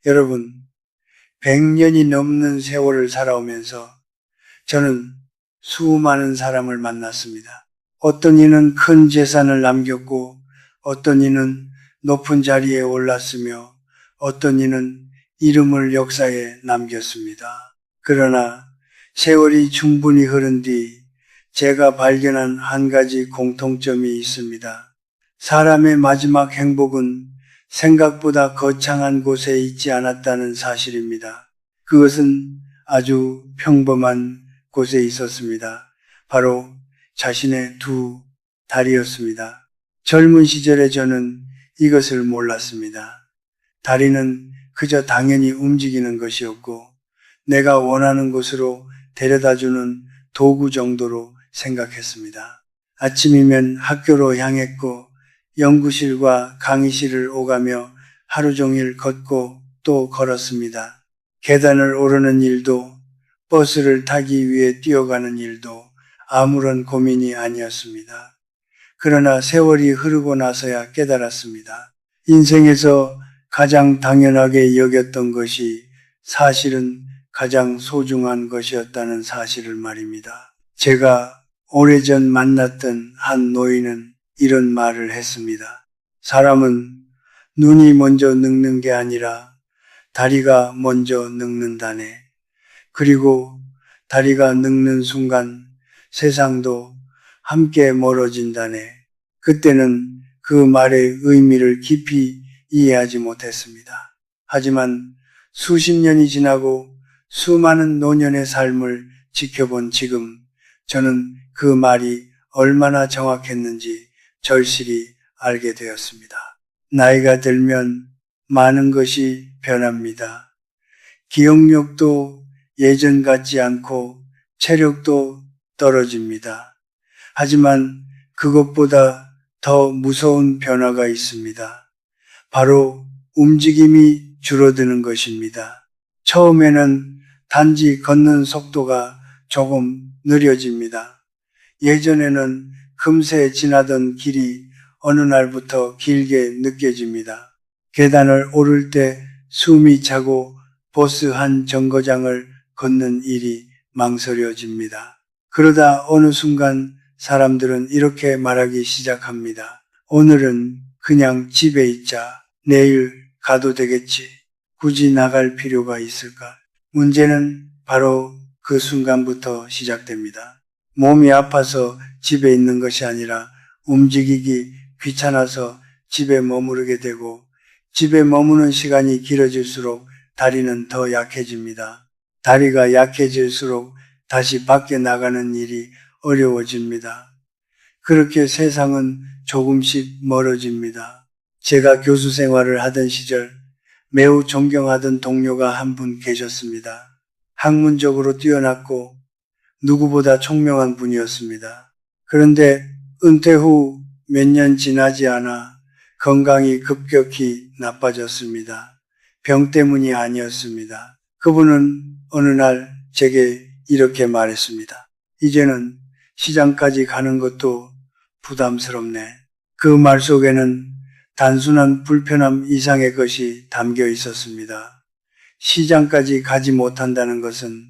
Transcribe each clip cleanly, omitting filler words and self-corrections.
여러분, 100년이 넘는 세월을 살아오면서 저는 수많은 사람을 만났습니다. 어떤 이는 큰 재산을 남겼고 어떤 이는 높은 자리에 올랐으며 어떤 이는 이름을 역사에 남겼습니다. 그러나 세월이 충분히 흐른 뒤 제가 발견한 한 가지 공통점이 있습니다. 사람의 마지막 행복은 생각보다 거창한 곳에 있지 않았다는 사실입니다. 그것은 아주 평범한 곳에 있었습니다. 바로 자신의 두 다리였습니다. 젊은 시절에 저는 이것을 몰랐습니다. 다리는 그저 당연히 움직이는 것이었고 내가 원하는 곳으로 데려다주는 도구 정도로 생각했습니다. 아침이면 학교로 향했고 연구실과 강의실을 오가며 하루 종일 걷고 또 걸었습니다. 계단을 오르는 일도 버스를 타기 위해 뛰어가는 일도 아무런 고민이 아니었습니다. 그러나 세월이 흐르고 나서야 깨달았습니다. 인생에서 가장 당연하게 여겼던 것이 사실은 가장 소중한 것이었다는 사실을 말입니다. 제가 오래전 만났던 한 노인은 이런 말을 했습니다. 사람은 눈이 먼저 늙는 게 아니라 다리가 먼저 늙는다네. 그리고 다리가 늙는 순간 세상도 함께 멀어진다네. 그때는 그 말의 의미를 깊이 이해하지 못했습니다. 하지만 수십 년이 지나고 수많은 노년의 삶을 지켜본 지금 저는 그 말이 얼마나 정확했는지 절실히 알게 되었습니다. 나이가 들면 많은 것이 변합니다. 기억력도 예전 같지 않고 체력도 떨어집니다. 하지만 그것보다 더 무서운 변화가 있습니다. 바로 움직임이 줄어드는 것입니다. 처음에는 단지 걷는 속도가 조금 느려집니다. 예전에는 금세 지나던 길이 어느 날부터 길게 느껴집니다. 계단을 오를 때 숨이 차고 버스 한 정거장을 걷는 일이 망설여집니다. 그러다 어느 순간 사람들은 이렇게 말하기 시작합니다. 오늘은 그냥 집에 있자. 내일 가도 되겠지. 굳이 나갈 필요가 있을까? 문제는 바로 그 순간부터 시작됩니다. 몸이 아파서 집에 있는 것이 아니라 움직이기 귀찮아서 집에 머무르게 되고 집에 머무는 시간이 길어질수록 다리는 더 약해집니다. 다리가 약해질수록 다시 밖에 나가는 일이 어려워집니다. 그렇게 세상은 조금씩 멀어집니다. 제가 교수 생활을 하던 시절 매우 존경하던 동료가 한 분 계셨습니다. 학문적으로 뛰어났고 누구보다 총명한 분이었습니다. 그런데 은퇴 후 몇 년 지나지 않아 건강이 급격히 나빠졌습니다. 병 때문이 아니었습니다. 그분은 어느 날 제게 이렇게 말했습니다. 이제는 시장까지 가는 것도 부담스럽네. 그 말 속에는 단순한 불편함 이상의 것이 담겨 있었습니다. 시장까지 가지 못한다는 것은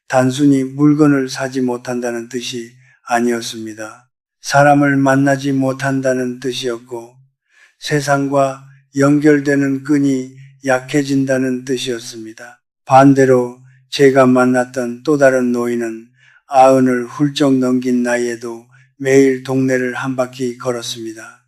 단순히 물건을 사지 못한다는 뜻이 아니었습니다. 사람을 만나지 못한다는 뜻이었고 세상과 연결되는 끈이 약해진다는 뜻이었습니다. 반대로 제가 만났던 또 다른 노인은 90을 훌쩍 넘긴 나이에도 매일 동네를 한 바퀴 걸었습니다.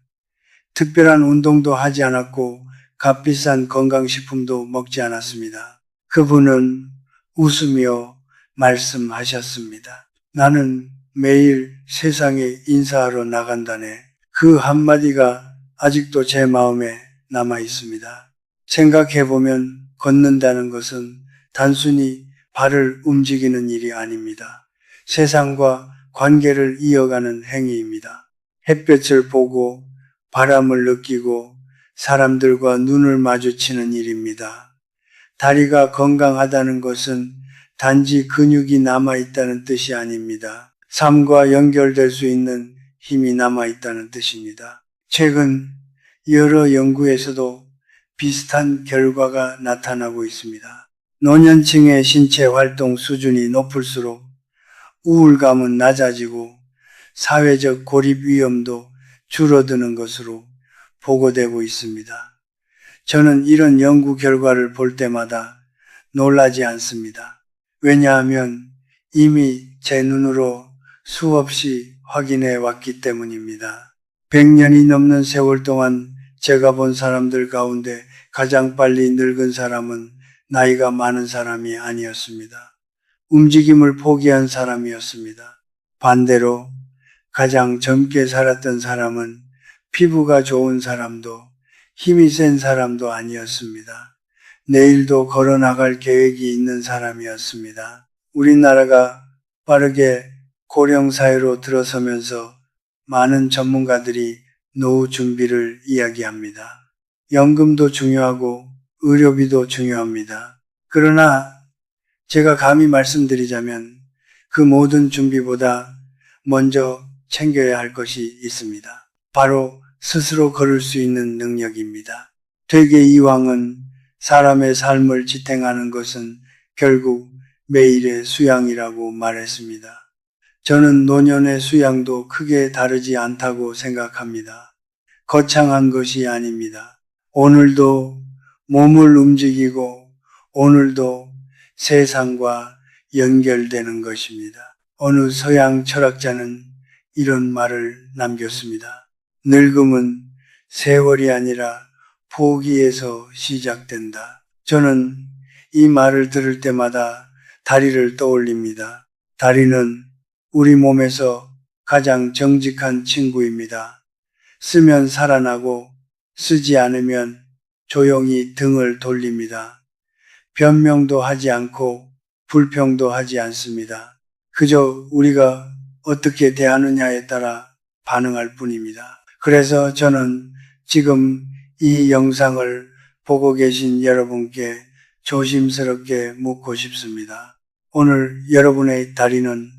특별한 운동도 하지 않았고 값비싼 건강식품도 먹지 않았습니다. 그분은 웃으며 말씀하셨습니다. 나는 매일 세상에 인사하러 나간다네. 그 한마디가 아직도 제 마음에 남아 있습니다. 생각해보면 걷는다는 것은 단순히 발을 움직이는 일이 아닙니다. 세상과 관계를 이어가는 행위입니다. 햇볕을 보고 바람을 느끼고 사람들과 눈을 마주치는 일입니다. 다리가 건강하다는 것은 단지 근육이 남아있다는 뜻이 아닙니다. 삶과 연결될 수 있는 힘이 남아있다는 뜻입니다. 최근 여러 연구에서도 비슷한 결과가 나타나고 있습니다. 노년층의 신체 활동 수준이 높을수록 우울감은 낮아지고 사회적 고립 위험도 줄어드는 것으로 보고되고 있습니다. 저는 이런 연구 결과를 볼 때마다 놀라지 않습니다. 왜냐하면 이미 제 눈으로 수없이 확인해 왔기 때문입니다. 100년이 넘는 세월 동안 제가 본 사람들 가운데 가장 빨리 늙은 사람은 나이가 많은 사람이 아니었습니다. 움직임을 포기한 사람이었습니다. 반대로 가장 젊게 살았던 사람은 피부가 좋은 사람도 힘이 센 사람도 아니었습니다. 내일도 걸어 나갈 계획이 있는 사람이었습니다. 우리나라가 빠르게 고령사회로 들어서면서 많은 전문가들이 노후 준비를 이야기합니다. 연금도 중요하고 의료비도 중요합니다. 그러나 제가 감히 말씀드리자면 그 모든 준비보다 먼저 챙겨야 할 것이 있습니다. 바로 스스로 걸을 수 있는 능력입니다. 퇴계 이황은 사람의 삶을 지탱하는 것은 결국 매일의 수양이라고 말했습니다. 저는 노년의 수양도 크게 다르지 않다고 생각합니다. 거창한 것이 아닙니다. 오늘도 몸을 움직이고 오늘도 세상과 연결되는 것입니다. 어느 서양 철학자는 이런 말을 남겼습니다. 늙음은 세월이 아니라 포기에서 시작된다. 저는 이 말을 들을 때마다 다리를 떠올립니다. 다리는 우리 몸에서 가장 정직한 친구입니다. 쓰면 살아나고 쓰지 않으면 조용히 등을 돌립니다. 변명도 하지 않고 불평도 하지 않습니다. 그저 우리가 어떻게 대하느냐에 따라 반응할 뿐입니다. 그래서 저는 지금 이 영상을 보고 계신 여러분께 조심스럽게 묻고 싶습니다. 오늘 여러분의 다리는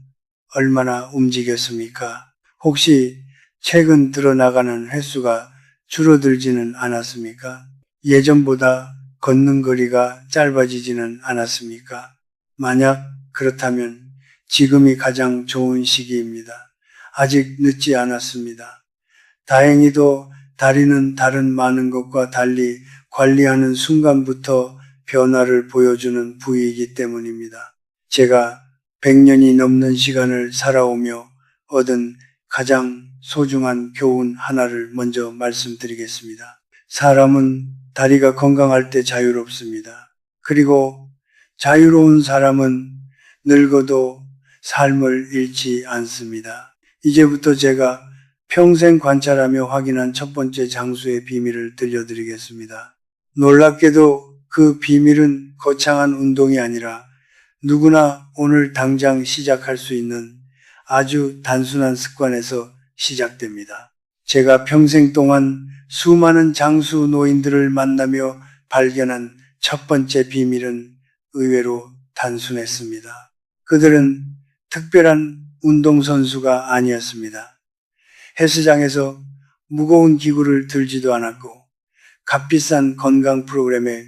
얼마나 움직였습니까? 혹시 최근 들어나가는 횟수가 줄어들지는 않았습니까? 예전보다 걷는 거리가 짧아지지는 않았습니까? 만약 그렇다면 지금이 가장 좋은 시기입니다. 아직 늦지 않았습니다. 다행히도 다리는 다른 많은 것과 달리 관리하는 순간부터 변화를 보여주는 부위이기 때문입니다. 제가 100년이 넘는 시간을 살아오며 얻은 가장 소중한 교훈 하나를 먼저 말씀드리겠습니다. 사람은 다리가 건강할 때 자유롭습니다. 그리고 자유로운 사람은 늙어도 삶을 잃지 않습니다. 이제부터 제가 평생 관찰하며 확인한 첫 번째 장수의 비밀을 들려드리겠습니다. 놀랍게도 그 비밀은 거창한 운동이 아니라 누구나 오늘 당장 시작할 수 있는 아주 단순한 습관에서 시작됩니다. 제가 평생 동안 수많은 장수 노인들을 만나며 발견한 첫 번째 비밀은 의외로 단순했습니다. 그들은 특별한 운동선수가 아니었습니다. 헬스장에서 무거운 기구를 들지도 않았고 값비싼 건강 프로그램에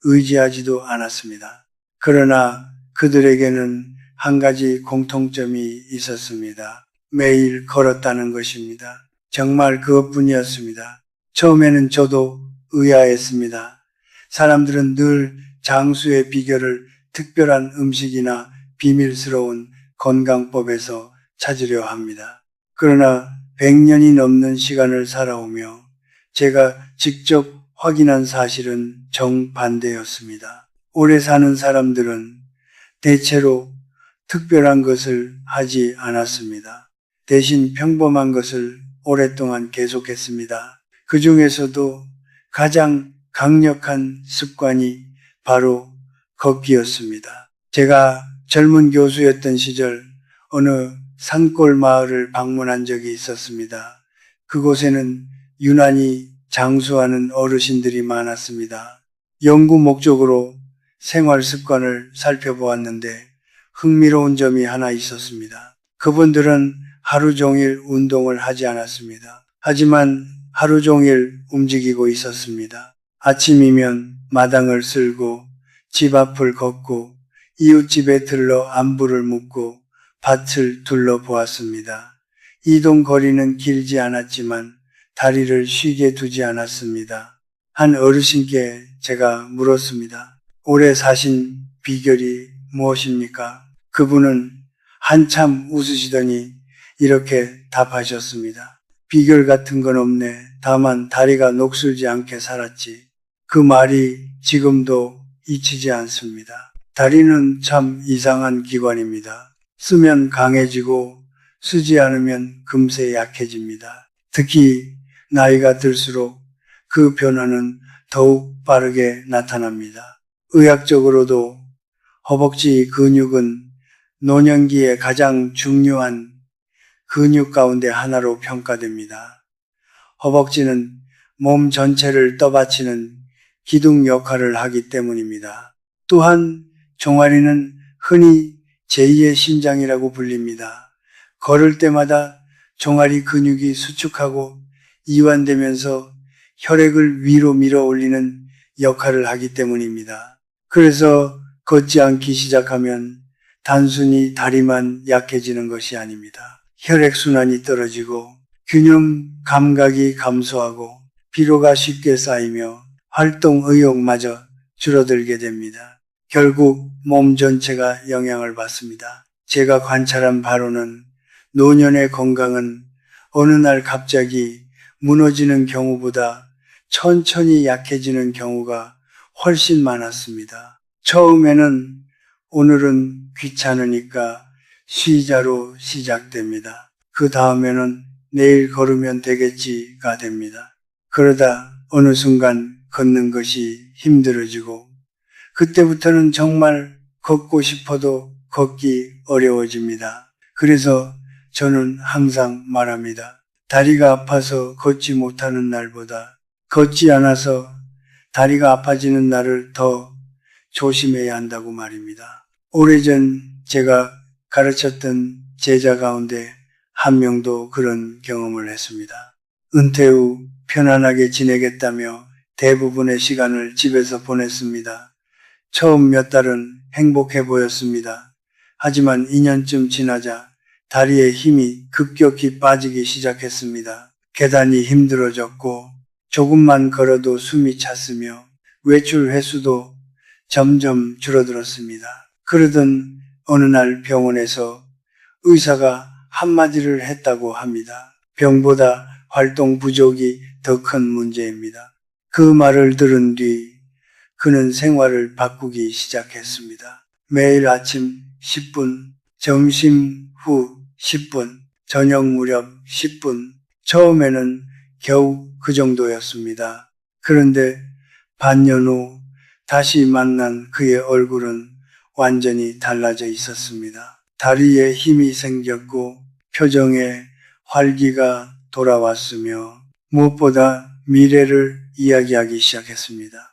의지하지도 않았습니다. 그러나 그들에게는 한 가지 공통점이 있었습니다. 매일 걸었다는 것입니다. 정말 그것뿐이었습니다. 처음에는 저도 의아했습니다. 사람들은 늘 장수의 비결을 특별한 음식이나 비밀스러운 건강법에서 찾으려 합니다. 그러나 100년이 넘는 시간을 살아오며 제가 직접 확인한 사실은 정반대였습니다. 오래 사는 사람들은 대체로 특별한 것을 하지 않았습니다. 대신 평범한 것을 오랫동안 계속했습니다. 그 중에서도 가장 강력한 습관이 바로 걷기였습니다. 제가 젊은 교수였던 시절 어느 산골 마을을 방문한 적이 있었습니다. 그곳에는 유난히 장수하는 어르신들이 많았습니다. 연구 목적으로 생활 습관을 살펴보았는데 흥미로운 점이 하나 있었습니다. 그분들은 하루 종일 운동을 하지 않았습니다. 하지만 하루 종일 움직이고 있었습니다. 아침이면 마당을 쓸고 집 앞을 걷고 이웃집에 들러 안부를 묻고 밭을 둘러보았습니다. 이동 거리는 길지 않았지만 다리를 쉬게 두지 않았습니다. 한 어르신께 제가 물었습니다. 오래 사신 비결이 무엇입니까? 그분은 한참 웃으시더니 이렇게 답하셨습니다. 비결 같은 건 없네. 다만 다리가 녹슬지 않게 살았지. 그 말이 지금도 잊히지 않습니다. 다리는 참 이상한 기관입니다. 쓰면 강해지고 쓰지 않으면 금세 약해집니다. 특히 나이가 들수록 그 변화는 더욱 빠르게 나타납니다. 의학적으로도 허벅지 근육은 노년기에 가장 중요한 근육 가운데 하나로 평가됩니다. 허벅지는 몸 전체를 떠받치는 기둥 역할을 하기 때문입니다. 또한 종아리는 흔히 제2의 심장이라고 불립니다. 걸을 때마다 종아리 근육이 수축하고 이완되면서 혈액을 위로 밀어 올리는 역할을 하기 때문입니다. 그래서 걷지 않기 시작하면 단순히 다리만 약해지는 것이 아닙니다. 혈액순환이 떨어지고 균형 감각이 감소하고 피로가 쉽게 쌓이며 활동 의욕마저 줄어들게 됩니다. 결국 몸 전체가 영향을 받습니다. 제가 관찰한 바로는 노년의 건강은 어느 날 갑자기 무너지는 경우보다 천천히 약해지는 경우가 훨씬 많았습니다. 처음에는 오늘은 귀찮으니까 쉬자로 시작됩니다. 그 다음에는 내일 걸으면 되겠지가 됩니다. 그러다 어느 순간 걷는 것이 힘들어지고 그때부터는 정말 걷고 싶어도 걷기 어려워집니다. 그래서 저는 항상 말합니다. 다리가 아파서 걷지 못하는 날보다 걷지 않아서 다리가 아파지는 날을 더 조심해야 한다고 말입니다. 오래전 제가 가르쳤던 제자 가운데 한 명도 그런 경험을 했습니다. 은퇴 후 편안하게 지내겠다며 대부분의 시간을 집에서 보냈습니다. 처음 몇 달은 행복해 보였습니다. 하지만 2년쯤 지나자 다리에 힘이 급격히 빠지기 시작했습니다. 계단이 힘들어졌고 조금만 걸어도 숨이 찼으며 외출 횟수도 점점 줄어들었습니다. 그러던 어느 날 병원에서 의사가 한마디를 했다고 합니다. 병보다 활동 부족이 더 큰 문제입니다. 그 말을 들은 뒤 그는 생활을 바꾸기 시작했습니다. 매일 아침 10분, 점심 후 10분, 저녁 무렵 10분, 처음에는 겨우 그 정도였습니다. 그런데 반년 후 다시 만난 그의 얼굴은 완전히 달라져 있었습니다. 다리에 힘이 생겼고 표정에 활기가 돌아왔으며 무엇보다 미래를 이야기하기 시작했습니다.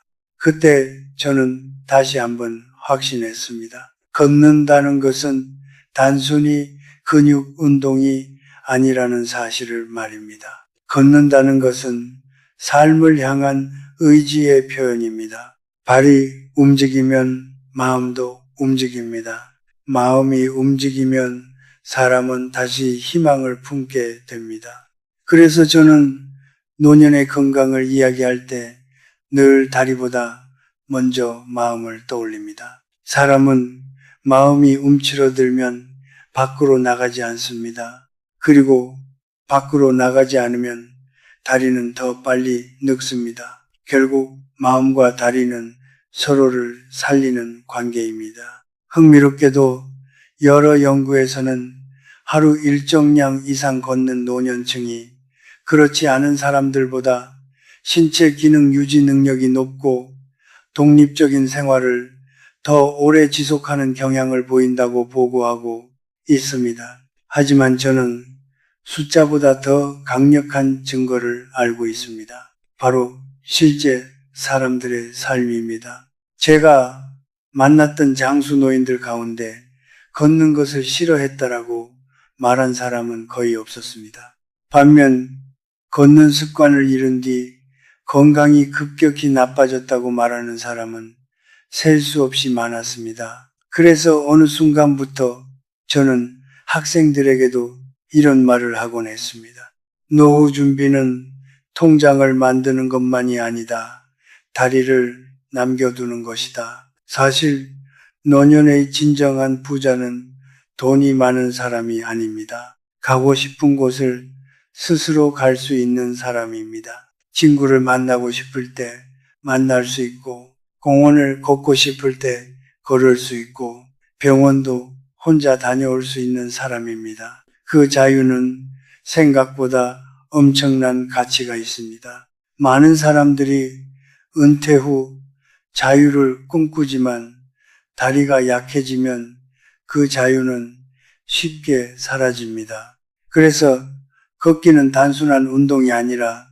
그때 저는 다시 한번 확신했습니다. 걷는다는 것은 단순히 근육 운동이 아니라는 사실을 말입니다. 걷는다는 것은 삶을 향한 의지의 표현입니다. 발이 움직이면 마음도 움직입니다. 마음이 움직이면 사람은 다시 희망을 품게 됩니다. 그래서 저는 노년의 건강을 이야기할 때 늘 다리보다 먼저 마음을 떠올립니다. 사람은 마음이 움츠러들면 밖으로 나가지 않습니다. 그리고 밖으로 나가지 않으면 다리는 더 빨리 늙습니다. 결국 마음과 다리는 서로를 살리는 관계입니다. 흥미롭게도 여러 연구에서는 하루 일정량 이상 걷는 노년층이 그렇지 않은 사람들보다 신체 기능 유지 능력이 높고 독립적인 생활을 더 오래 지속하는 경향을 보인다고 보고하고 있습니다. 하지만 저는 숫자보다 더 강력한 증거를 알고 있습니다. 바로 실제 사람들의 삶입니다. 제가 만났던 장수 노인들 가운데 걷는 것을 싫어했다라고 말한 사람은 거의 없었습니다. 반면 걷는 습관을 잃은 뒤 건강이 급격히 나빠졌다고 말하는 사람은 셀 수 없이 많았습니다. 그래서 어느 순간부터 저는 학생들에게도 이런 말을 하곤 했습니다. 노후 준비는 통장을 만드는 것만이 아니다. 다리를 남겨두는 것이다. 사실 노년의 진정한 부자는 돈이 많은 사람이 아닙니다. 가고 싶은 곳을 스스로 갈 수 있는 사람입니다. 친구를 만나고 싶을 때 만날 수 있고, 공원을 걷고 싶을 때 걸을 수 있고, 병원도 혼자 다녀올 수 있는 사람입니다. 그 자유는 생각보다 엄청난 가치가 있습니다. 많은 사람들이 은퇴 후 자유를 꿈꾸지만 다리가 약해지면 그 자유는 쉽게 사라집니다. 그래서 걷기는 단순한 운동이 아니라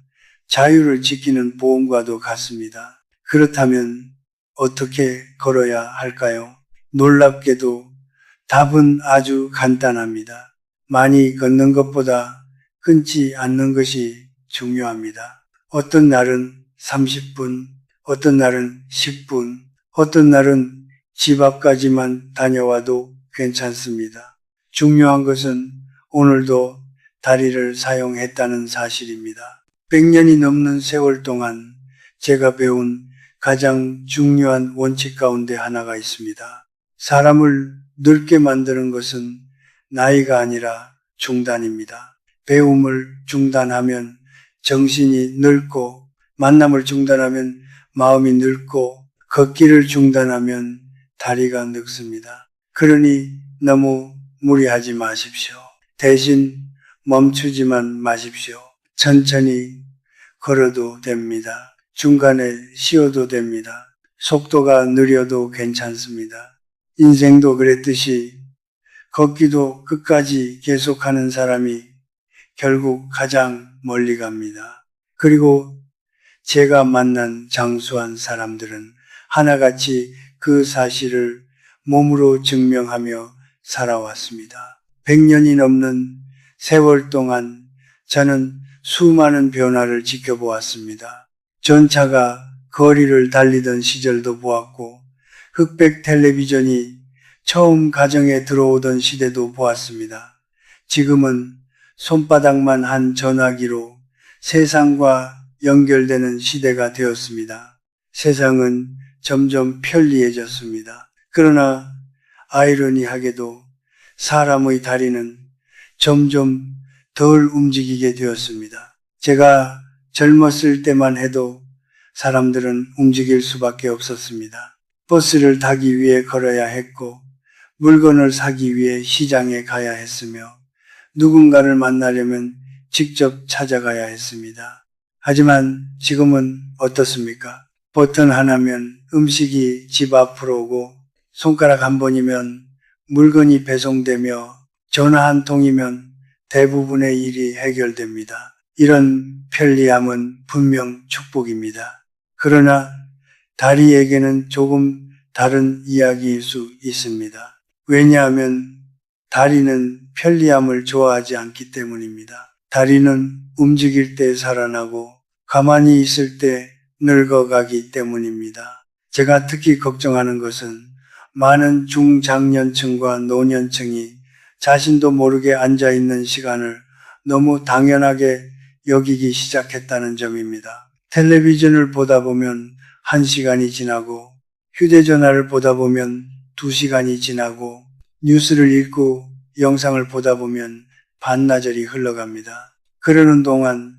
자유를 지키는 보험과도 같습니다. 그렇다면 어떻게 걸어야 할까요? 놀랍게도 답은 아주 간단합니다. 많이 걷는 것보다 끊지 않는 것이 중요합니다. 어떤 날은 30분, 어떤 날은 10분, 어떤 날은 집 앞까지만 다녀와도 괜찮습니다. 중요한 것은 오늘도 다리를 사용했다는 사실입니다. 100년이 넘는 세월 동안 제가 배운 가장 중요한 원칙 가운데 하나가 있습니다. 사람을 늙게 만드는 것은 나이가 아니라 중단입니다. 배움을 중단하면 정신이 늙고, 만남을 중단하면 마음이 늙고, 걷기를 중단하면 다리가 늙습니다. 그러니 너무 무리하지 마십시오. 대신 멈추지만 마십시오. 천천히 걸어도 됩니다. 중간에 쉬어도 됩니다. 속도가 느려도 괜찮습니다. 인생도 그랬듯이 걷기도 끝까지 계속하는 사람이 결국 가장 멀리 갑니다. 그리고 제가 만난 장수한 사람들은 하나같이 그 사실을 몸으로 증명하며 살아왔습니다. 100년이 넘는 세월 동안 저는 수많은 변화를 지켜보았습니다. 전차가 거리를 달리던 시절도 보았고, 흑백 텔레비전이 처음 가정에 들어오던 시대도 보았습니다. 지금은 손바닥만 한 전화기로 세상과 연결되는 시대가 되었습니다. 세상은 점점 편리해졌습니다. 그러나 아이러니하게도 사람의 다리는 점점 덜 움직이게 되었습니다. 제가 젊었을 때만 해도 사람들은 움직일 수밖에 없었습니다. 버스를 타기 위해 걸어야 했고, 물건을 사기 위해 시장에 가야 했으며, 누군가를 만나려면 직접 찾아가야 했습니다. 하지만 지금은 어떻습니까? 버튼 하나면 음식이 집 앞으로 오고, 손가락 한 번이면 물건이 배송되며, 전화 한 통이면 대부분의 일이 해결됩니다. 이런 편리함은 분명 축복입니다. 그러나 다리에게는 조금 다른 이야기일 수 있습니다. 왜냐하면 다리는 편리함을 좋아하지 않기 때문입니다. 다리는 움직일 때 살아나고 가만히 있을 때 늙어가기 때문입니다. 제가 특히 걱정하는 것은 많은 중장년층과 노년층이 자신도 모르게 앉아있는 시간을 너무 당연하게 여기기 시작했다는 점입니다. 텔레비전을 보다 보면 1시간이 지나고, 휴대전화를 보다 보면 2시간이 지나고, 뉴스를 읽고 영상을 보다 보면 반나절이 흘러갑니다. 그러는 동안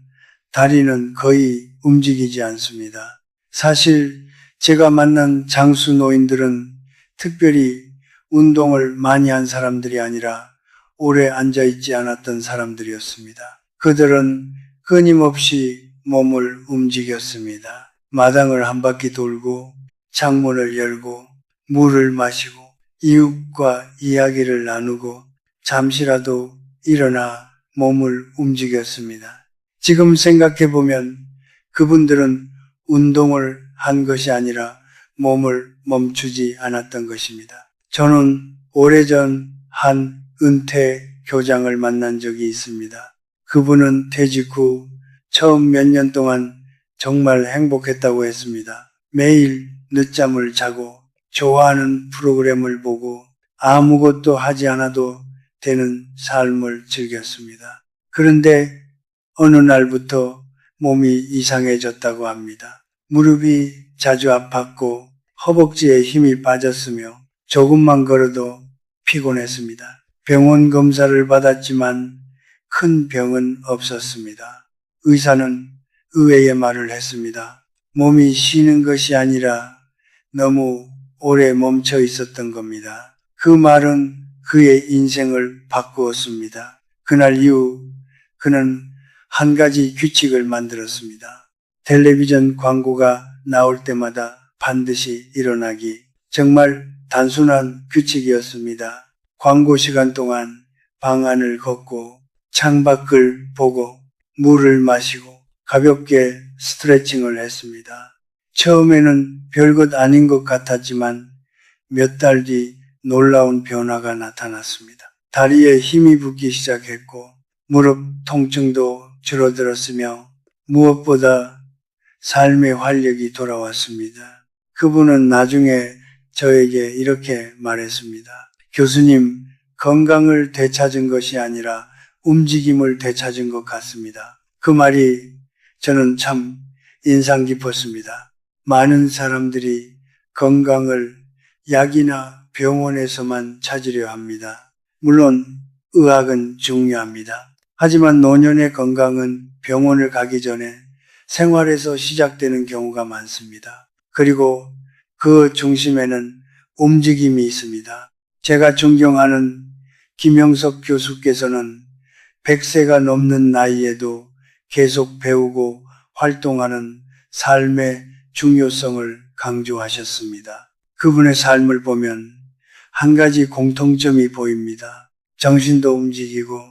다리는 거의 움직이지 않습니다. 사실 제가 만난 장수 노인들은 특별히 운동을 많이 한 사람들이 아니라 오래 앉아있지 않았던 사람들이었습니다. 그들은 끊임없이 몸을 움직였습니다. 마당을 한 바퀴 돌고, 창문을 열고, 물을 마시고, 이웃과 이야기를 나누고, 잠시라도 일어나 몸을 움직였습니다. 지금 생각해보면 그분들은 운동을 한 것이 아니라 몸을 멈추지 않았던 것입니다. 저는 오래전 한 은퇴 교장을 만난 적이 있습니다. 그분은 퇴직 후 처음 몇 년 동안 정말 행복했다고 했습니다. 매일 늦잠을 자고 좋아하는 프로그램을 보고 아무것도 하지 않아도 되는 삶을 즐겼습니다. 그런데 어느 날부터 몸이 이상해졌다고 합니다. 무릎이 자주 아팠고 허벅지에 힘이 빠졌으며 조금만 걸어도 피곤했습니다. 병원 검사를 받았지만 큰 병은 없었습니다. 의사는 의외의 말을 했습니다. 몸이 쉬는 것이 아니라 너무 오래 멈춰 있었던 겁니다. 그 말은 그의 인생을 바꾸었습니다. 그날 이후 그는 한 가지 규칙을 만들었습니다. 텔레비전 광고가 나올 때마다 반드시 일어나기. 정말 단순한 규칙이었습니다. 광고 시간 동안 방 안을 걷고 창밖을 보고 물을 마시고 가볍게 스트레칭을 했습니다. 처음에는 별것 아닌 것 같았지만 몇 달 뒤 놀라운 변화가 나타났습니다. 다리에 힘이 붙기 시작했고 무릎 통증도 줄어들었으며 무엇보다 삶의 활력이 돌아왔습니다. 그분은 나중에 저에게 이렇게 말했습니다. 교수님, 건강을 되찾은 것이 아니라 움직임을 되찾은 것 같습니다. 그 말이 저는 참 인상 깊었습니다. 많은 사람들이 건강을 약이나 병원에서만 찾으려 합니다. 물론 의학은 중요합니다. 하지만 노년의 건강은 병원을 가기 전에 생활에서 시작되는 경우가 많습니다. 그리고 그 중심에는 움직임이 있습니다. 제가 존경하는 김영석 교수께서는 100세가 넘는 나이에도 계속 배우고 활동하는 삶의 중요성을 강조하셨습니다. 그분의 삶을 보면 한 가지 공통점이 보입니다. 정신도 움직이고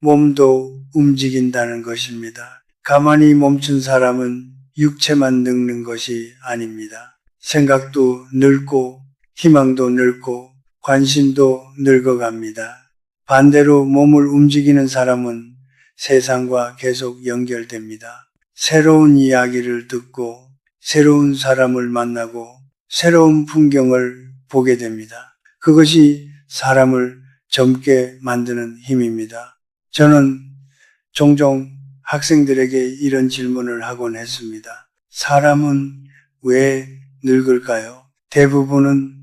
몸도 움직인다는 것입니다. 가만히 멈춘 사람은 육체만 늙는 것이 아닙니다. 생각도 늙고 희망도 늙고 관심도 늙어갑니다. 반대로 몸을 움직이는 사람은 세상과 계속 연결됩니다. 새로운 이야기를 듣고 새로운 사람을 만나고 새로운 풍경을 보게 됩니다. 그것이 사람을 젊게 만드는 힘입니다. 저는 종종 학생들에게 이런 질문을 하곤 했습니다. 사람은 왜 늙을까요? 대부분은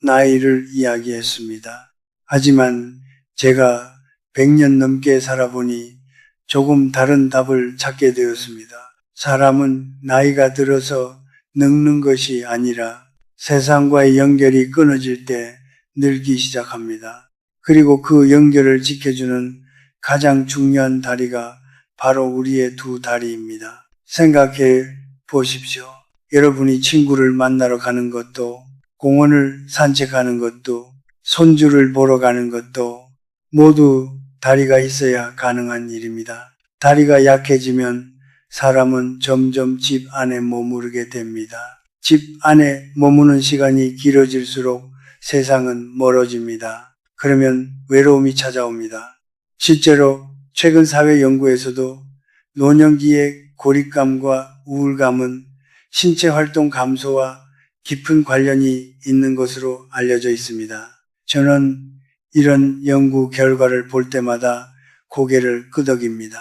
나이를 이야기했습니다. 하지만 제가 100년 넘게 살아보니 조금 다른 답을 찾게 되었습니다. 사람은 나이가 들어서 늙는 것이 아니라 세상과의 연결이 끊어질 때 늙기 시작합니다. 그리고 그 연결을 지켜주는 가장 중요한 다리가 바로 우리의 두 다리입니다. 생각해 보십시오. 여러분이 친구를 만나러 가는 것도, 공원을 산책하는 것도, 손주를 보러 가는 것도 모두 다리가 있어야 가능한 일입니다. 다리가 약해지면 사람은 점점 집 안에 머무르게 됩니다. 집 안에 머무는 시간이 길어질수록 세상은 멀어집니다. 그러면 외로움이 찾아옵니다. 실제로 최근 사회 연구에서도 노년기의 고립감과 우울감은 신체 활동 감소와 깊은 관련이 있는 것으로 알려져 있습니다. 저는 이런 연구 결과를 볼 때마다 고개를 끄덕입니다.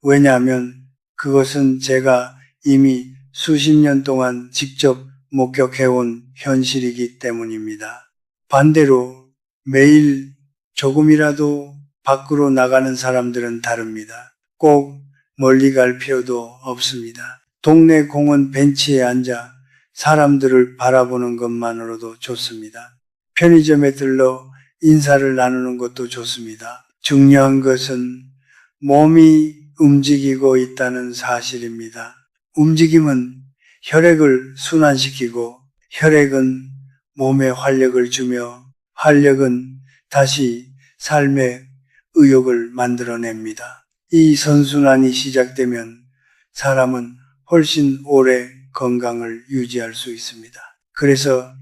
왜냐하면 그것은 제가 이미 수십 년 동안 직접 목격해온 현실이기 때문입니다. 반대로 매일 조금이라도 밖으로 나가는 사람들은 다릅니다. 꼭 멀리 갈 필요도 없습니다. 동네 공원 벤치에 앉아 사람들을 바라보는 것만으로도 좋습니다. 편의점에 들러 인사를 나누는 것도 좋습니다. 중요한 것은 몸이 움직이고 있다는 사실입니다. 움직임은 혈액을 순환시키고 혈액은 몸에 활력을 주며 활력은 다시 삶의 의욕을 만들어냅니다. 이 선순환이 시작되면 사람은 훨씬 오래 건강을 유지할 수 있습니다. 그래서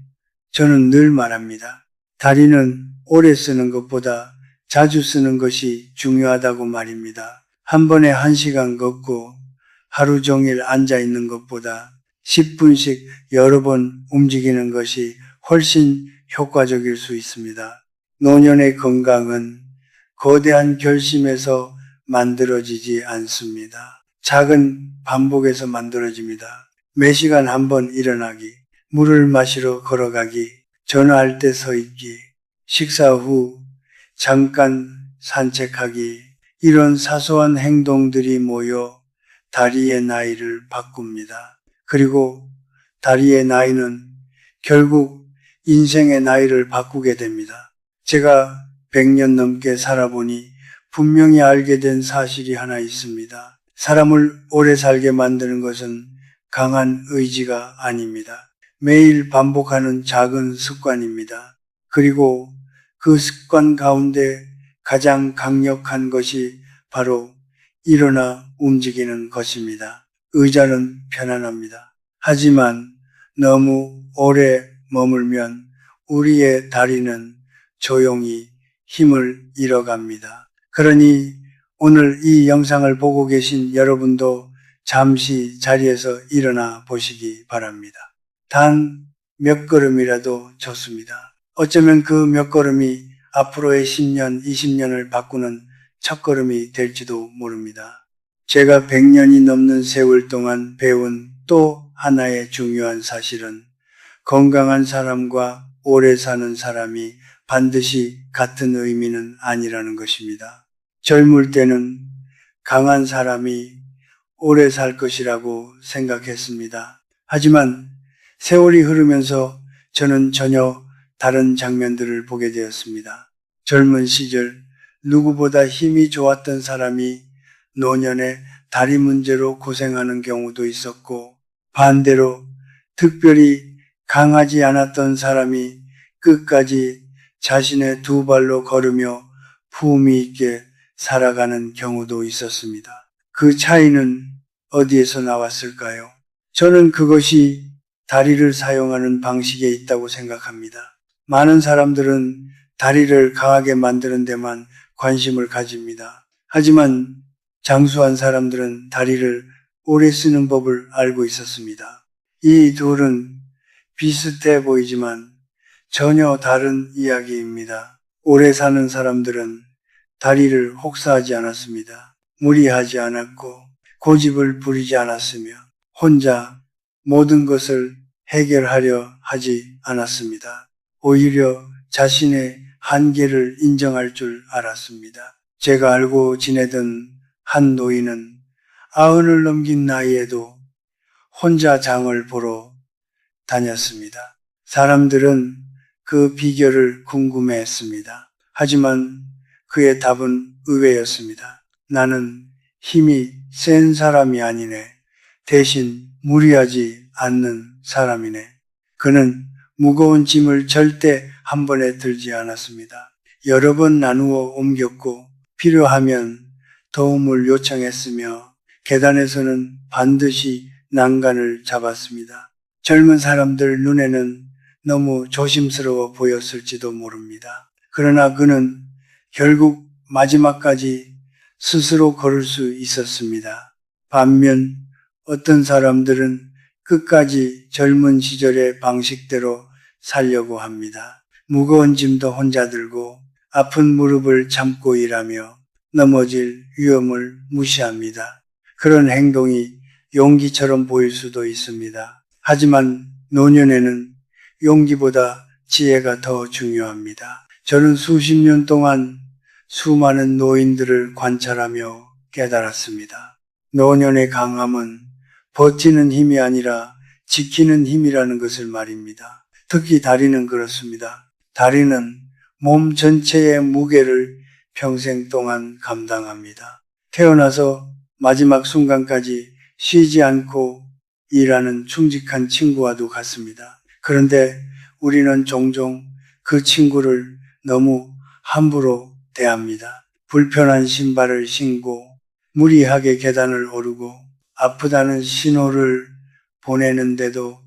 저는 늘 말합니다. 다리는 오래 쓰는 것보다 자주 쓰는 것이 중요하다고 말입니다. 한 번에 1시간 걷고 하루 종일 앉아 있는 것보다 10분씩 여러 번 움직이는 것이 훨씬 효과적일 수 있습니다. 노년의 건강은 거대한 결심에서 만들어지지 않습니다. 작은 반복에서 만들어집니다. 매 시간 한 번 일어나기, 물을 마시러 걸어가기, 전화할 때 서 있기, 식사 후 잠깐 산책하기, 이런 사소한 행동들이 모여 다리의 나이를 바꿉니다. 그리고 다리의 나이는 결국 인생의 나이를 바꾸게 됩니다. 제가 100년 넘게 살아보니 분명히 알게 된 사실이 하나 있습니다. 사람을 오래 살게 만드는 것은 강한 의지가 아닙니다. 매일 반복하는 작은 습관입니다. 그리고 그 습관 가운데 가장 강력한 것이 바로 일어나 움직이는 것입니다. 의자는 편안합니다. 하지만 너무 오래 머물면 우리의 다리는 조용히 힘을 잃어갑니다. 그러니 오늘 이 영상을 보고 계신 여러분도 잠시 자리에서 일어나 보시기 바랍니다. 단 몇 걸음이라도 좋습니다. 어쩌면 그 몇 걸음이 앞으로의 10년, 20년을 바꾸는 첫걸음이 될지도 모릅니다. 제가 100년이 넘는 세월 동안 배운 또 하나의 중요한 사실은 건강한 사람과 오래 사는 사람이 반드시 같은 의미는 아니라는 것입니다. 젊을 때는 강한 사람이 오래 살 것이라고 생각했습니다. 하지만 세월이 흐르면서 저는 전혀 다른 장면들을 보게 되었습니다. 젊은 시절 누구보다 힘이 좋았던 사람이 노년에 다리 문제로 고생하는 경우도 있었고, 반대로 특별히 강하지 않았던 사람이 끝까지 자신의 두 발로 걸으며 품위 있게 살아가는 경우도 있었습니다. 그 차이는 어디에서 나왔을까요? 저는 그것이 다리를 사용하는 방식에 있다고 생각합니다. 많은 사람들은 다리를 강하게 만드는 데만 관심을 가집니다. 하지만 장수한 사람들은 다리를 오래 쓰는 법을 알고 있었습니다. 이 둘은 비슷해 보이지만 전혀 다른 이야기입니다. 오래 사는 사람들은 다리를 혹사하지 않았습니다. 무리하지 않았고 고집을 부리지 않았으며 혼자 모든 것을 해결하려 하지 않았습니다. 오히려 자신의 한계를 인정할 줄 알았습니다. 제가 알고 지내던 한 노인은 90을 넘긴 나이에도 혼자 장을 보러 다녔습니다. 사람들은 그 비결을 궁금해했습니다. 하지만 그의 답은 의외였습니다. 나는 힘이 센 사람이 아니네. 대신 무리하지 않는 사람이네. 그는 무거운 짐을 절대 한 번에 들지 않았습니다. 여러 번 나누어 옮겼고 필요하면 도움을 요청했으며 계단에서는 반드시 난간을 잡았습니다. 젊은 사람들 눈에는 너무 조심스러워 보였을지도 모릅니다. 그러나 그는 결국 마지막까지 스스로 걸을 수 있었습니다. 반면 어떤 사람들은 끝까지 젊은 시절의 방식대로 살려고 합니다. 무거운 짐도 혼자 들고 아픈 무릎을 참고 일하며 넘어질 위험을 무시합니다. 그런 행동이 용기처럼 보일 수도 있습니다. 하지만 노년에는 용기보다 지혜가 더 중요합니다. 저는 수십 년 동안 수많은 노인들을 관찰하며 깨달았습니다. 노년의 강함은 버티는 힘이 아니라 지키는 힘이라는 것을 말입니다. 특히 다리는 그렇습니다. 다리는 몸 전체의 무게를 평생 동안 감당합니다. 태어나서 마지막 순간까지 쉬지 않고 일하는 충직한 친구와도 같습니다. 그런데 우리는 종종 그 친구를 너무 함부로 대합니다. 불편한 신발을 신고 무리하게 계단을 오르고 아프다는 신호를 보내는데도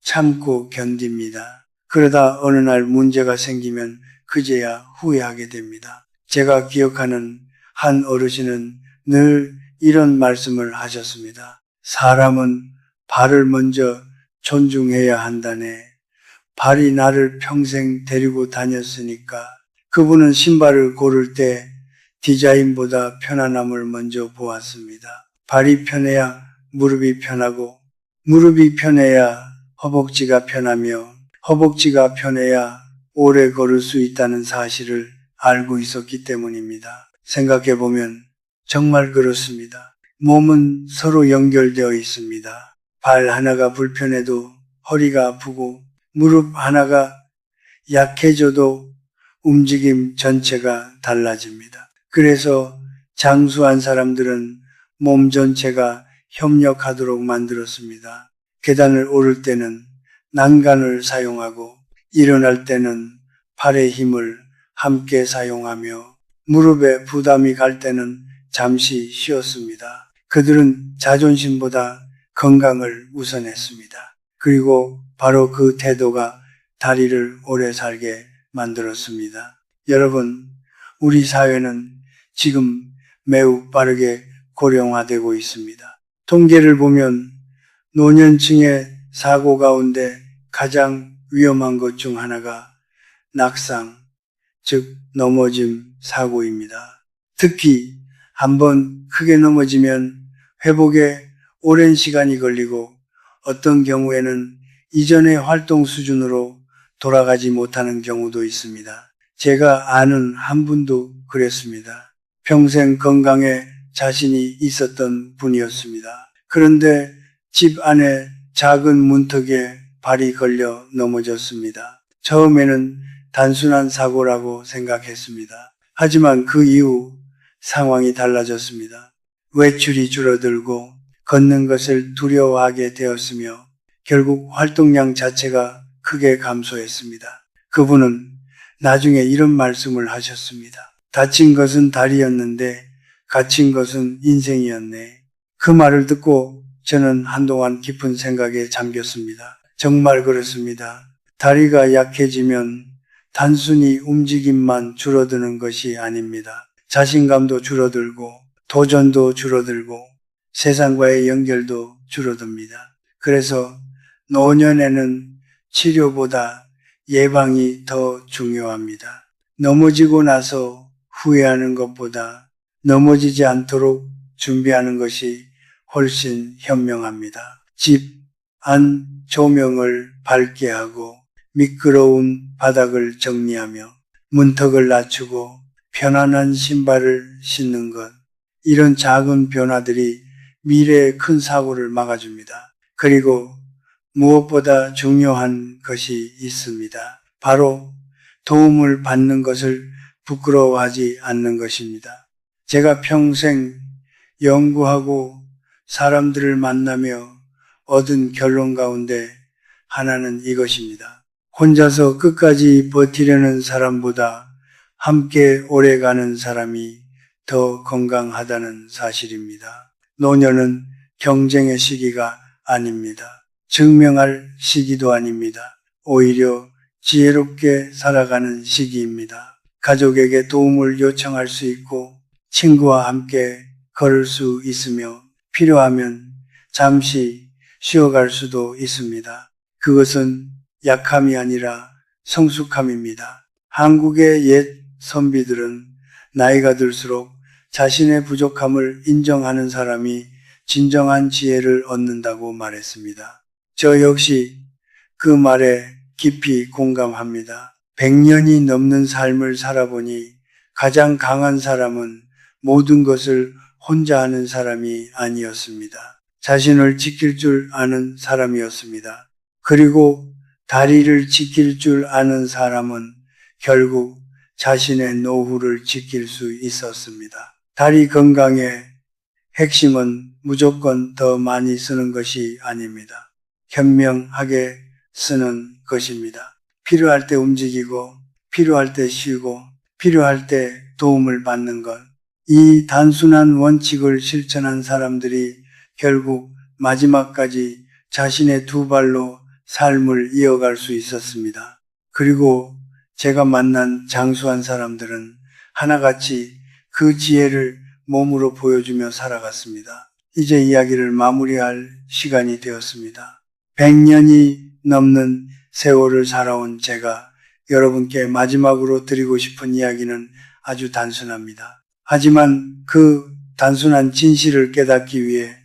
참고 견딥니다. 그러다 어느 날 문제가 생기면 그제야 후회하게 됩니다. 제가 기억하는 한 어르신은 늘 이런 말씀을 하셨습니다. 사람은 발을 먼저 존중해야 한다네. 발이 나를 평생 데리고 다녔으니까. 그분은 신발을 고를 때 디자인보다 편안함을 먼저 보았습니다. 발이 편해야 무릎이 편하고, 무릎이 편해야 허벅지가 편하며, 허벅지가 편해야 오래 걸을 수 있다는 사실을 알고 있었기 때문입니다. 생각해보면 정말 그렇습니다. 몸은 서로 연결되어 있습니다. 발 하나가 불편해도 허리가 아프고, 무릎 하나가 약해져도 움직임 전체가 달라집니다. 그래서 장수한 사람들은 몸 전체가 협력하도록 만들었습니다. 계단을 오를 때는 난간을 사용하고 일어날 때는 팔의 힘을 함께 사용하며 무릎에 부담이 갈 때는 잠시 쉬었습니다. 그들은 자존심보다 건강을 우선했습니다. 그리고 바로 그 태도가 다리를 오래 살게 만들었습니다. 여러분, 우리 사회는 지금 매우 빠르게 고령화되고 있습니다. 통계를 보면 노년층의 사고 가운데 가장 위험한 것 중 하나가 낙상, 즉 넘어짐 사고입니다. 특히 한번 크게 넘어지면 회복에 오랜 시간이 걸리고 어떤 경우에는 이전의 활동 수준으로 돌아가지 못하는 경우도 있습니다. 제가 아는 한 분도 그랬습니다. 평생 건강에 자신이 있었던 분이었습니다. 그런데 집 안에 작은 문턱에 발이 걸려 넘어졌습니다. 처음에는 단순한 사고라고 생각했습니다. 하지만 그 이후 상황이 달라졌습니다. 외출이 줄어들고 걷는 것을 두려워하게 되었으며 결국 활동량 자체가 크게 감소했습니다. 그분은 나중에 이런 말씀을 하셨습니다. 다친 것은 다리였는데 갇힌 것은 인생이었네. 그 말을 듣고 저는 한동안 깊은 생각에 잠겼습니다. 정말 그렇습니다. 다리가 약해지면 단순히 움직임만 줄어드는 것이 아닙니다. 자신감도 줄어들고 도전도 줄어들고 세상과의 연결도 줄어듭니다. 그래서 노년에는 치료보다 예방이 더 중요합니다. 넘어지고 나서 후회하는 것보다 넘어지지 않도록 준비하는 것이 훨씬 현명합니다. 집 안 조명을 밝게 하고 미끄러운 바닥을 정리하며 문턱을 낮추고 편안한 신발을 신는 것, 이런 작은 변화들이 미래의 큰 사고를 막아줍니다. 그리고 무엇보다 중요한 것이 있습니다. 바로 도움을 받는 것을 부끄러워하지 않는 것입니다. 제가 평생 연구하고 사람들을 만나며 얻은 결론 가운데 하나는 이것입니다. 혼자서 끝까지 버티려는 사람보다 함께 오래가는 사람이 더 건강하다는 사실입니다. 노년은 경쟁의 시기가 아닙니다. 증명할 시기도 아닙니다. 오히려 지혜롭게 살아가는 시기입니다. 가족에게 도움을 요청할 수 있고 친구와 함께 걸을 수 있으며 필요하면 잠시 쉬어갈 수도 있습니다. 그것은 약함이 아니라 성숙함입니다. 한국의 옛 선비들은 나이가 들수록 자신의 부족함을 인정하는 사람이 진정한 지혜를 얻는다고 말했습니다. 저 역시 그 말에 깊이 공감합니다. 100년이 넘는 삶을 살아보니 가장 강한 사람은 모든 것을 혼자 하는 사람이 아니었습니다. 자신을 지킬 줄 아는 사람이었습니다. 그리고 다리를 지킬 줄 아는 사람은 결국 자신의 노후를 지킬 수 있었습니다. 다리 건강의 핵심은 무조건 더 많이 쓰는 것이 아닙니다. 현명하게 쓰는 것입니다. 필요할 때 움직이고, 필요할 때 쉬고, 필요할 때 도움을 받는 것. 이 단순한 원칙을 실천한 사람들이 결국 마지막까지 자신의 두 발로 삶을 이어갈 수 있었습니다. 그리고 제가 만난 장수한 사람들은 하나같이 그 지혜를 몸으로 보여주며 살아갔습니다. 이제 이야기를 마무리할 시간이 되었습니다. 100년이 넘는 세월을 살아온 제가 여러분께 마지막으로 드리고 싶은 이야기는 아주 단순합니다. 하지만 그 단순한 진실을 깨닫기 위해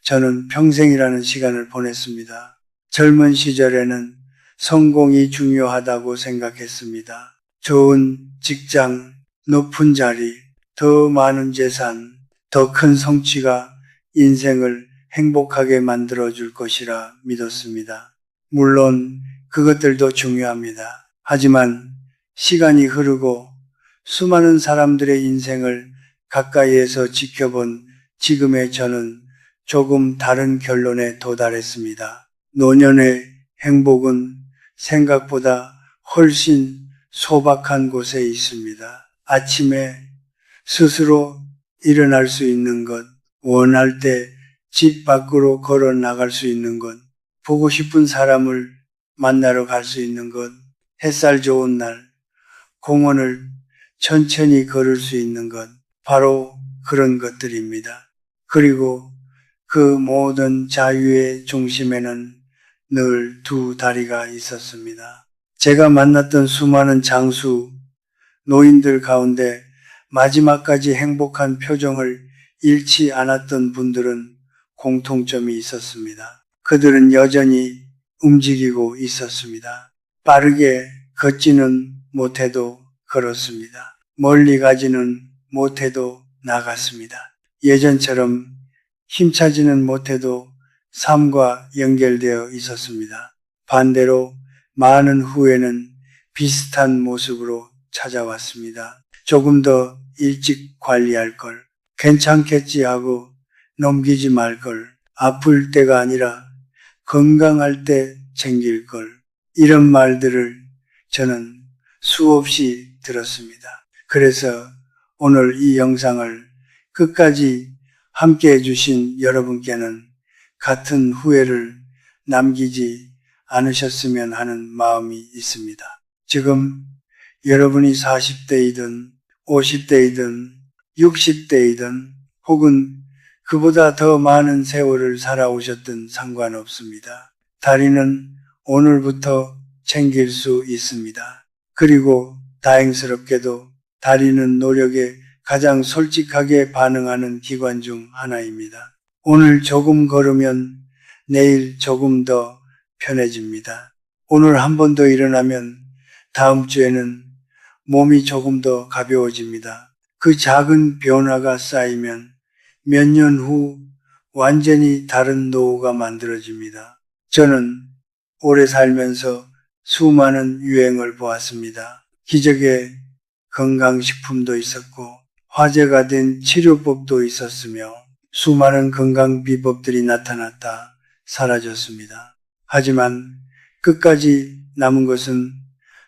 저는 평생이라는 시간을 보냈습니다. 젊은 시절에는 성공이 중요하다고 생각했습니다. 좋은 직장, 높은 자리, 더 많은 재산, 더 큰 성취가 인생을 행복하게 만들어줄 것이라 믿었습니다. 물론 그것들도 중요합니다. 하지만 시간이 흐르고 수많은 사람들의 인생을 가까이에서 지켜본 지금의 저는 조금 다른 결론에 도달했습니다. 노년의 행복은 생각보다 훨씬 소박한 곳에 있습니다. 아침에 스스로 일어날 수 있는 것, 원할 때 집 밖으로 걸어 나갈 수 있는 것, 보고 싶은 사람을 만나러 갈 수 있는 것, 햇살 좋은 날, 공원을 천천히 걸을 수 있는 것, 바로 그런 것들입니다. 그리고 그 모든 자유의 중심에는 늘 두 다리가 있었습니다. 제가 만났던 수많은 장수, 노인들 가운데 마지막까지 행복한 표정을 잃지 않았던 분들은 공통점이 있었습니다. 그들은 여전히 움직이고 있었습니다. 빠르게 걷지는 못해도 걸었습니다. 멀리 가지는 못해도 나갔습니다. 예전처럼 힘차지는 못해도 삶과 연결되어 있었습니다. 반대로 많은 후에는 비슷한 모습으로 찾아왔습니다. 조금 더 일찍 관리할 걸, 괜찮겠지 하고 넘기지 말 걸, 아플 때가 아니라 건강할 때 챙길 걸, 이런 말들을 저는 수없이 들었습니다. 그래서 오늘 이 영상을 끝까지 함께 해주신 여러분께는 같은 후회를 남기지 않으셨으면 하는 마음이 있습니다. 지금 여러분이 40대이든 50대이든 60대이든 혹은 그보다 더 많은 세월을 살아오셨든 상관없습니다. 다리는 오늘부터 챙길 수 있습니다. 그리고 다행스럽게도 다리는 노력에 가장 솔직하게 반응하는 기관 중 하나입니다. 오늘 조금 걸으면 내일 조금 더 편해집니다. 오늘 한 번 더 일어나면 다음 주에는 몸이 조금 더 가벼워집니다. 그 작은 변화가 쌓이면 몇 년 후 완전히 다른 노후가 만들어집니다. 저는 오래 살면서 수많은 유행을 보았습니다. 기적의 건강식품도 있었고 화제가 된 치료법도 있었으며 수많은 건강 비법들이 나타났다 사라졌습니다. 하지만 끝까지 남은 것은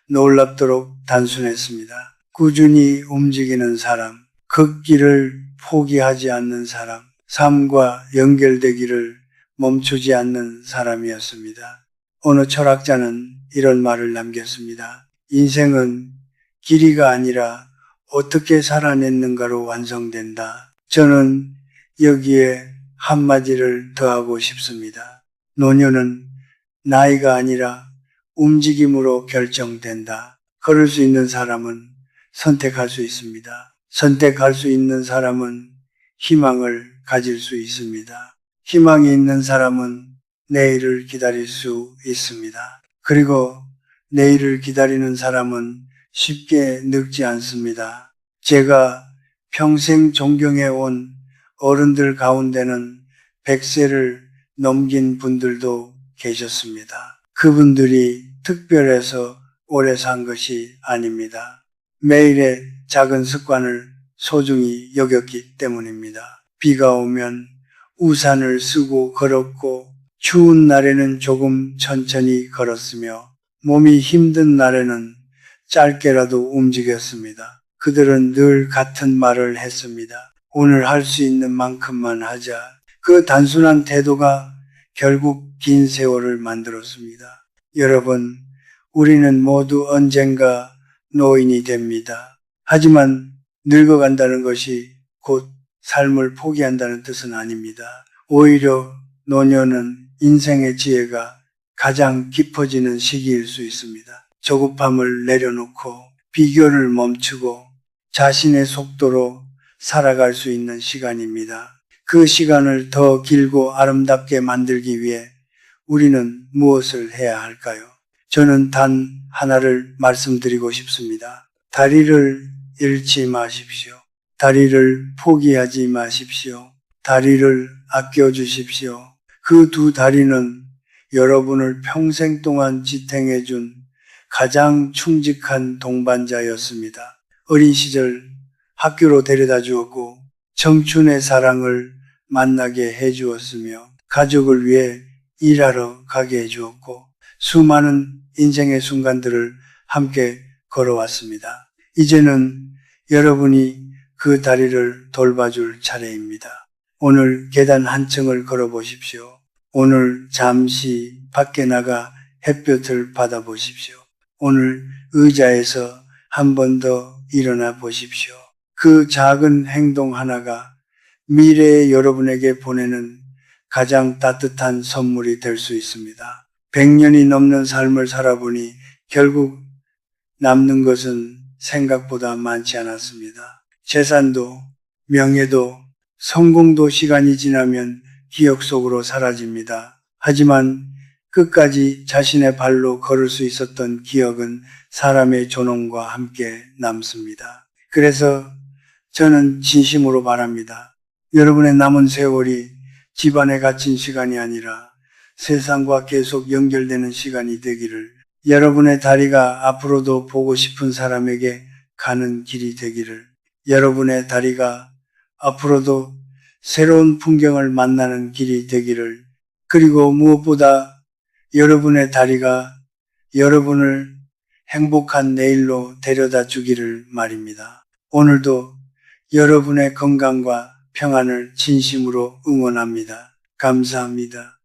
놀랍도록 단순했습니다. 꾸준히 움직이는 사람, 걷기를 포기하지 않는 사람, 삶과 연결되기를 멈추지 않는 사람이었습니다. 어느 철학자는 이런 말을 남겼습니다. 인생은 길이가 아니라 어떻게 살아냈는가로 완성된다. 저는 여기에 한마디를 더하고 싶습니다. 노년은 나이가 아니라 움직임으로 결정된다. 걸을 수 있는 사람은 선택할 수 있습니다. 선택할 수 있는 사람은 희망을 가질 수 있습니다. 희망이 있는 사람은 내일을 기다릴 수 있습니다. 그리고 내일을 기다리는 사람은 쉽게 늙지 않습니다. 제가 평생 존경해온 어른들 가운데는 100세를 넘긴 분들도 계셨습니다. 그분들이 특별해서 오래 산 것이 아닙니다. 매일의 작은 습관을 소중히 여겼기 때문입니다. 비가 오면 우산을 쓰고 걸었고 추운 날에는 조금 천천히 걸었으며 몸이 힘든 날에는 짧게라도 움직였습니다. 그들은 늘 같은 말을 했습니다. 오늘 할 수 있는 만큼만 하자. 그 단순한 태도가 결국 긴 세월을 만들었습니다. 여러분, 우리는 모두 언젠가 노인이 됩니다. 하지만 늙어간다는 것이 곧 삶을 포기한다는 뜻은 아닙니다. 오히려 노년은 인생의 지혜가 가장 깊어지는 시기일 수 있습니다. 조급함을 내려놓고 비교를 멈추고 자신의 속도로 살아갈 수 있는 시간입니다. 그 시간을 더 길고 아름답게 만들기 위해 우리는 무엇을 해야 할까요? 저는 단 하나를 말씀드리고 싶습니다. 다리를 잃지 마십시오. 다리를 포기하지 마십시오. 다리를 아껴주십시오. 그 두 다리는 여러분을 평생 동안 지탱해준 가장 충직한 동반자였습니다. 어린 시절 학교로 데려다 주었고 청춘의 사랑을 만나게 해주었으며 가족을 위해 일하러 가게 해주었고 수많은 인생의 순간들을 함께 걸어왔습니다. 이제는 여러분이 그 다리를 돌봐줄 차례입니다. 오늘 계단 한 층을 걸어보십시오. 오늘 잠시 밖에 나가 햇볕을 받아보십시오. 오늘 의자에서 한 번 더 일어나 보십시오. 그 작은 행동 하나가 미래의 여러분에게 보내는 가장 따뜻한 선물이 될 수 있습니다. 100년이 넘는 삶을 살아보니 결국 남는 것은 생각보다 많지 않았습니다. 재산도, 명예도, 성공도 시간이 지나면 기억 속으로 사라집니다. 하지만 끝까지 자신의 발로 걸을 수 있었던 기억은 사람의 존엄과 함께 남습니다. 그래서 저는 진심으로 바랍니다. 여러분의 남은 세월이 집안에 갇힌 시간이 아니라 세상과 계속 연결되는 시간이 되기를, 여러분의 다리가 앞으로도 보고 싶은 사람에게 가는 길이 되기를, 여러분의 다리가 앞으로도 새로운 풍경을 만나는 길이 되기를, 그리고 무엇보다 여러분의 다리가 여러분을 행복한 내일로 데려다 주기를 말입니다. 오늘도 여러분의 건강과 평안을 진심으로 응원합니다. 감사합니다.